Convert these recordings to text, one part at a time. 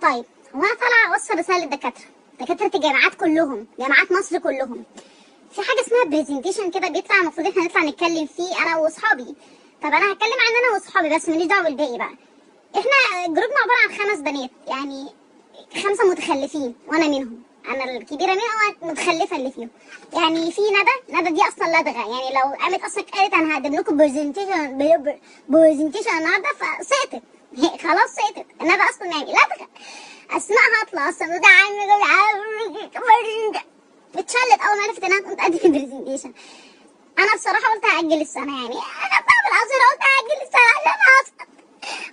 طيب هو انا طالعه اوصل رساله للدكاتره، دكاتره الجامعات كلهم، جامعات مصر كلهم. في حاجه اسمها برزنتيشن كده بيطلع، المفروض احنا نطلع نتكلم فيه انا واصحابي. طب انا هتكلم عن انا واصحابي بس، ماليش دعوه بالباقي بقى. احنا جروبنا عباره عن 5 بنات، يعني 5 متخلفين وانا منهم، انا الكبيره منهم متخلفه اللي فيهم. يعني في ندى دي اصلا لدغه، يعني لو قامت اصلا قالت انا هقدم لكم برزنتيشن النهارده فسقطت، خلاص سقطت. ندى اصلا يعني لدغه. اسماء هطلع اصلا اتشلت اول ما عرفت انها تقوم تقدم برزنتيشن. انا بصراحه قلت هاجل السنه، يعني انا بقى بالعذر قلت هاجل السنه عشان هسقط،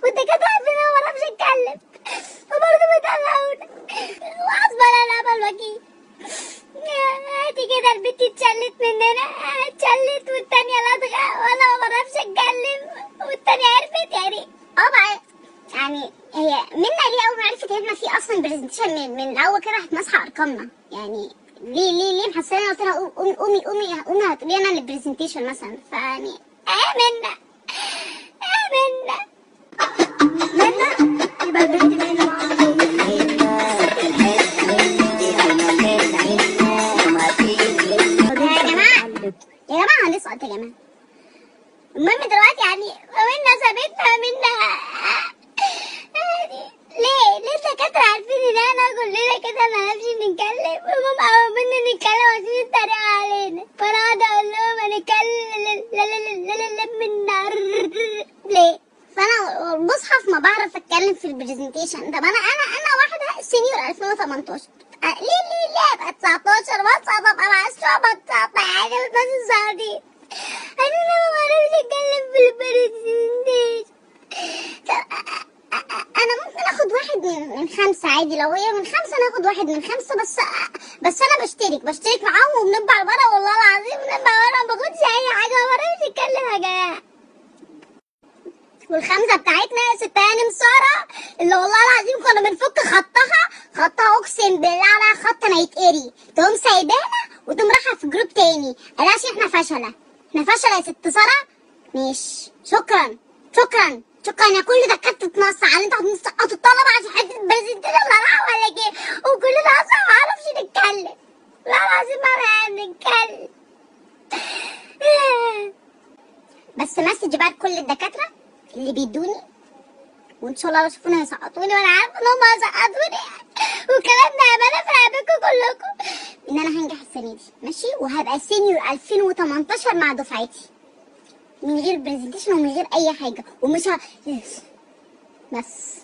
والدكاتره عارفين انا ما بعرفش اتكلم وبرضه بيطلعوني وحسبنا ونعم الوكيل. ادي كده البت اتشلت مننا، اتشلت والتانيه لدغه وانا ما بعرفش اتكلم والتانيه عرفت. يعني بقى يعني هي منا ليه اول ما عرفت ان احنا في اصلا برزنتيشن من الاول كده راحت ماسحه ارقامنا. يعني ليه محسنه؟ قلت لها قومي هتقولي انا البرزنتيشن مثلا. فيعني منا يبقى البنت يا جماعه هنسقط يا جماعه. المهم دلوقتي يعني منا سابتها منها. ليه الدكاترة عارفين ان احنا كلنا كده ما نعرفش نتكلم، وهم قومنا نتكلم عشان يتريقوا علينا، وانا قاعدة اقول لهم هنتكلم من النار ليه؟ فانا المصحف ما بعرف اتكلم في البرزنتيشن. طب انا واحدة سينيور 2018، ليه ابقى 19 واتساب ابقى معسوبة ابقى 19 بس السعودية؟ انا ما بعرفش اتكلم في البرزنتيشن. انا ممكن اخد واحد من 5 عادي، لو هي من 5 ناخد واحد من 5 بس انا بشترك معاهم وبنبع ورا، والله العظيم بنبع ورا، ما باخدش اي حاجه، ما بعرفش اتكلم يا جماعه. والخمسه بتاعتنا يا ست هانم ساره اللي والله العظيم كنا بنفك خطها اقسم بالله على خط ما يتقري، تقوم سايبانا وتقوم رايحه في جروب تاني قالش احنا فشله يا ست ساره. ماشي، شكرا يا كل ده كانت تتنص على انت هتسقطوا الطلبه عشان حته برزنتيشن ولا ايه؟ وكلنا اصلا ما نعرفش نتكلم، لا العظيم ما بنتكلم. بس مسج بقى لكل الدكاتره اللي بيدوني، وان شاء الله لو شافوني هيسقطوني، وانا عارفه ان هم هيسقطوني، والكلام ده امانه في رقبتكم كلكم، ان انا هنجح السنه دي ماشي، وهبقى سينيور 2018 مع دفعتي من غير برزنتيشن ومن غير اي حاجه، ومش بس